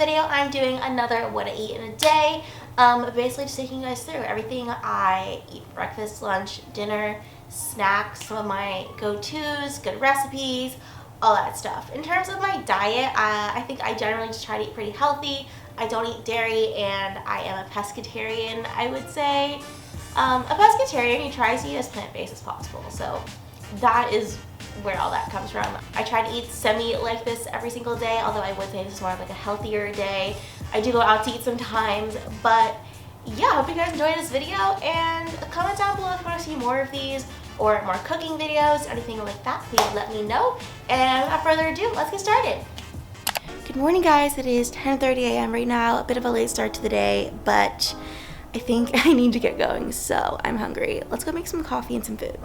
video, I'm doing another what I eat in a day. Basically just taking you guys through everything I eat for breakfast, lunch, dinner, snacks, some of my go-tos, good recipes, all that stuff. In terms of my diet, I think I generally just try to eat pretty healthy. I don't eat dairy, and I am a pescatarian, I would say. A pescatarian, you try to eat as plant-based as possible, so that is where all that comes from. I try to eat semi like this every single day, although I would say this is more of like a healthier day. I do go out to eat sometimes, but yeah, I hope you guys enjoyed this video, and comment down below if you want to see more of these or more cooking videos, anything like that. Please let me know, and without further ado, let's get started. Good morning, guys. It is 10:30 a.m. right now, a bit of a late start to the day, but I think I need to get going, so I'm hungry. Let's go make some coffee and some food.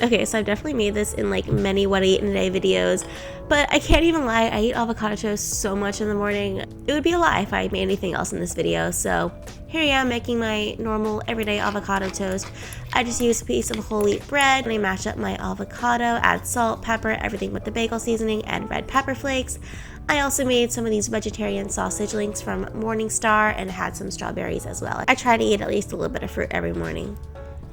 Okay, so I've definitely made this in like many what I eat in a day videos, but I can't even lie, I eat avocado toast so much in the morning. It would be a lie if I made anything else in this video, so here I am making my normal everyday avocado toast. I just use a piece of whole wheat bread, and I mash up my avocado, add salt, pepper, everything with the bagel seasoning, and red pepper flakes. I also made some of these vegetarian sausage links from Morningstar and had some strawberries as well. I try to eat at least a little bit of fruit every morning.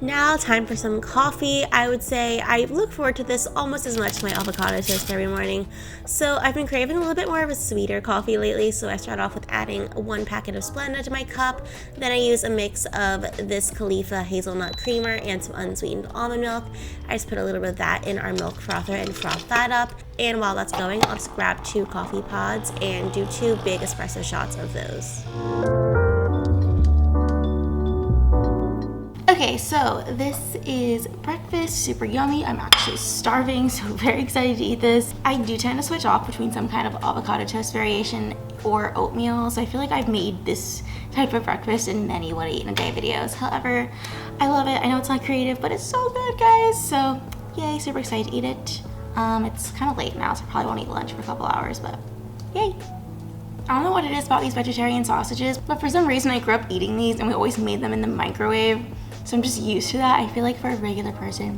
Now, time for some coffee. I would say I look forward to this almost as much as my avocado toast every morning. So I've been craving a little bit more of a sweeter coffee lately, so I start off with adding 1 packet of Splenda to my cup. Then I use a mix of this Khalifa hazelnut creamer and some unsweetened almond milk. I just put a little bit of that in our milk frother and froth that up. And while that's going, I'll just grab 2 coffee pods and do 2 big espresso shots of those. Okay, so this is breakfast, super yummy. I'm actually starving, so very excited to eat this. I do tend to switch off between some kind of avocado toast variation or oatmeal, so I feel like I've made this type of breakfast in many what I eat in a day videos. However, I love it. I know it's not creative, but it's so good, guys. So yay, super excited to eat it. It's kind of late now, so I probably won't eat lunch for a couple hours, but yay. I don't know what it is about these vegetarian sausages, but for some reason I grew up eating these and we always made them in the microwave. So I'm just used to that. I feel like for a regular person,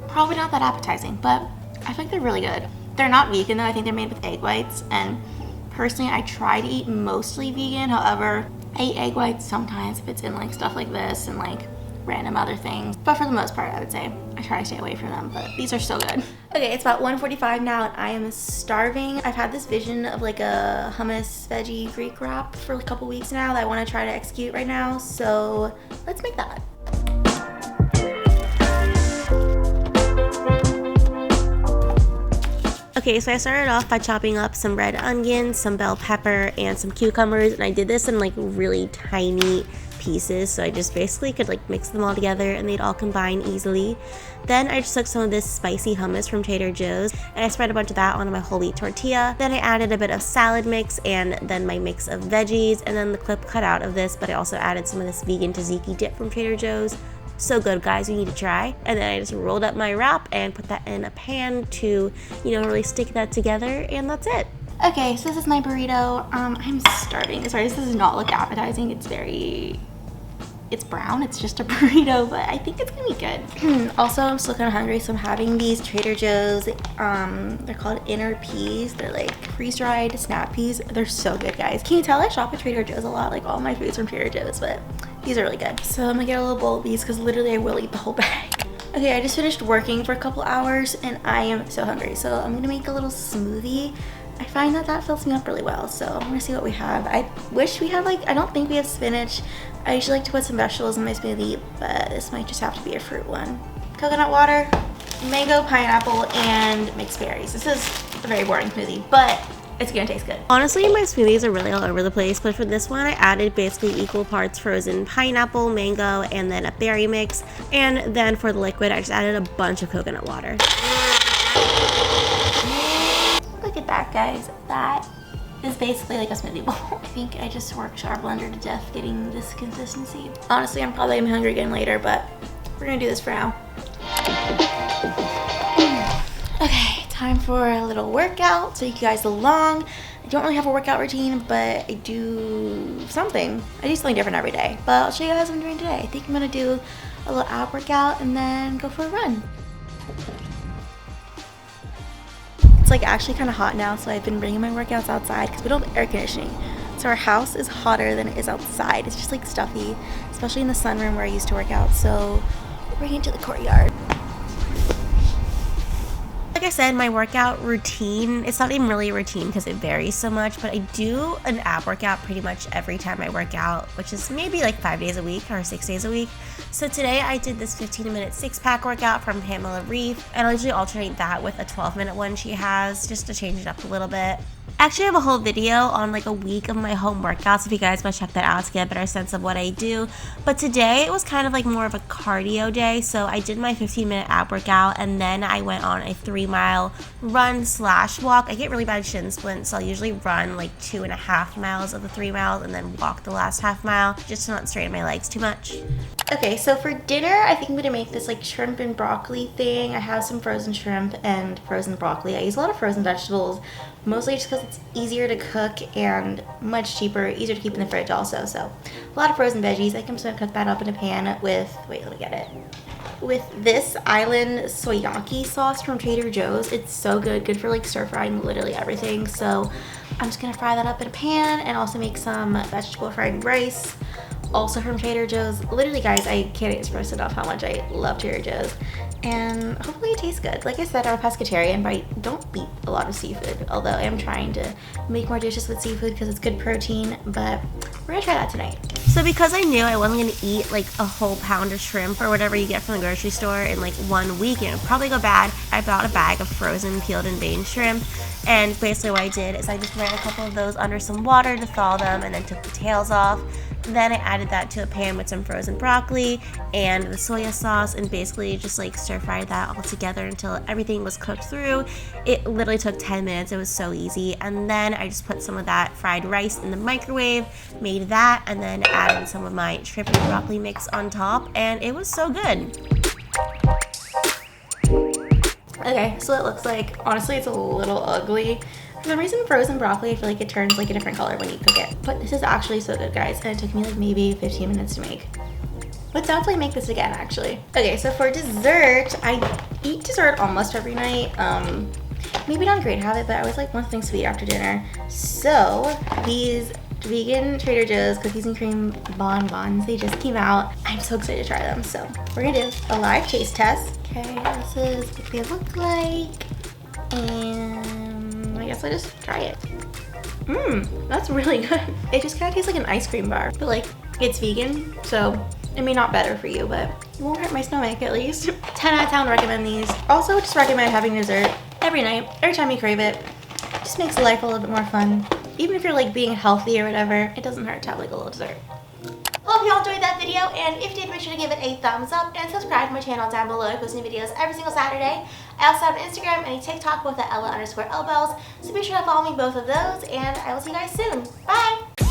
probably not that appetizing, but I feel like they're really good. They're not vegan though. I think they're made with egg whites, and personally I try to eat mostly vegan. However, I eat egg whites sometimes if it's in like stuff like this and like random other things. But for the most part, I would say I try to stay away from them, but these are so good. Okay, it's about 1:45 now and I am starving. I've had this vision of like a hummus veggie Greek wrap for a couple weeks now that I want to try to execute right now. So let's make that. Okay, so I started off by chopping up some red onions, some bell pepper, and some cucumbers, and I did this in like really tiny pieces, so I just basically could like mix them all together and they'd all combine easily. Then I just took some of this spicy hummus from Trader Joe's and I spread a bunch of that onto my whole wheat tortilla. Then I added a bit of salad mix and then my mix of veggies, and then the clip cut out of this, but I also added some of this vegan tzatziki dip from Trader Joe's. So good, guys, you need to try. And then I just rolled up my wrap and put that in a pan to, you know, really stick that together, and that's it. Okay, so this is my burrito. I'm starving. Sorry, this does not look appetizing. It's brown. It's just a burrito, but I think it's gonna be good. Also, I'm still kind of hungry, so I'm having these Trader Joe's. They're called inner peas. They're like freeze-dried snap peas. They're so good, guys. Can you tell I shop at Trader Joe's a lot? Like all my food's from Trader Joe's, but these are really good. So I'm gonna get a little bowl of these because literally I will eat the whole bag. Okay, I just finished working for a couple hours and I am so hungry. So I'm gonna make a little smoothie. I find that fills me up really well. So I'm gonna see what we have. I wish we had I don't think we have spinach. I usually like to put some vegetables in my smoothie, but this might just have to be a fruit one. Coconut water, mango, pineapple, and mixed berries. This is a very boring smoothie, but it's gonna taste good. Honestly, my smoothies are really all over the place, but for this one, I added basically equal parts frozen pineapple, mango, and then a berry mix. And then for the liquid, I just added a bunch of coconut water. Look at that, guys. That is basically like a smoothie bowl. I think I just worked our blender to death getting this consistency. Honestly, I'm probably gonna be hungry again later, but we're gonna do this for now. Okay, time for a little workout. Take you guys along. I don't really have a workout routine, but I do something. I do something different every day, but I'll show you guys what I'm doing today. I think I'm gonna do a little ab workout and then go for a run. It's like actually kind of hot now, so I've been bringing my workouts outside because we don't have air conditioning. So our house is hotter than it is outside. It's just like stuffy, especially in the sunroom where I used to work out. So we're bringing it to the courtyard. Like I said, my workout routine, it's not even really a routine because it varies so much, but I do an ab workout pretty much every time I work out, which is maybe like 5 days a week or 6 days a week. So today I did this 15-minute six-pack workout from Pamela Reif, and I'll usually alternate that with a 12-minute one she has just to change it up a little bit. I actually have a whole video on like a week of my home workouts if you guys want to check that out to get a better sense of what I do. But today it was kind of like more of a cardio day, so I did my 15-minute ab workout and then I went on a 3-mile run/walk. I get really bad shin splints, so I'll usually run like 2.5 miles of the 3 miles and then walk the last half mile just to not strain my legs too much. Okay, so for dinner, I think I'm gonna make this like shrimp and broccoli thing. I have some frozen shrimp and frozen broccoli. I use a lot of frozen vegetables, mostly just because it's easier to cook and much cheaper, easier to keep in the fridge also. So a lot of frozen veggies. I think I'm just gonna cook that up in a pan with, wait, let me get it. With this island soyaki sauce from Trader Joe's. It's so good, good for like stir frying literally everything. So I'm just gonna fry that up in a pan and also make some vegetable fried rice. Also from Trader Joe's. Literally, guys, I can't express enough how much I love Trader Joe's. And hopefully it tastes good. Like I said, I'm a pescatarian, but I don't eat a lot of seafood. Although I am trying to make more dishes with seafood because it's good protein. But we're gonna try that tonight. So because I knew I wasn't gonna eat like a whole pound of shrimp or whatever you get from the grocery store in like 1 week, and it would probably go bad, I bought a bag of frozen peeled and veined shrimp. And basically what I did is I just ran a couple of those under some water to thaw them and then took the tails off. Then I added that to a pan with some frozen broccoli and the soya sauce and basically just like stir fried that all together until everything was cooked through. It literally took 10 minutes. It was so easy. And then I just put some of that fried rice in the microwave, made that, and then added some of my shrimp and broccoli mix on top, and it was so good. Okay, so it looks like, honestly, it's a little ugly. For some reason, frozen broccoli, I feel like it turns like a different color when you cook it. But this is actually so good, guys, and it took me like maybe 15 minutes to make. Let's definitely make this again, actually. Okay, so for dessert, I eat dessert almost every night. Maybe not a great habit, but I always like one thing sweet after dinner. So these vegan Trader Joe's cookies and cream bonbons, they just came out. I'm so excited to try them. So we're gonna do a live taste test. Okay, this is what they look like. And I guess I just try it. That's really good. It just kind of tastes like an ice cream bar, but like it's vegan, so it may not better for you, but it won't hurt my stomach at least. 10 out of 10 recommend these. Also, just recommend having dessert every night, every time you crave it. It just makes life a little bit more fun. Even if you're like being healthy or whatever, it doesn't hurt to have like a little dessert. Hope you all enjoyed that video, and if you did, make sure to give it a thumbs up and subscribe to my channel down below. I post new videos every single Saturday. I also have an Instagram and a TikTok, both at Ella_Elbells, so be sure to follow me both of those, and I will see you guys soon. Bye!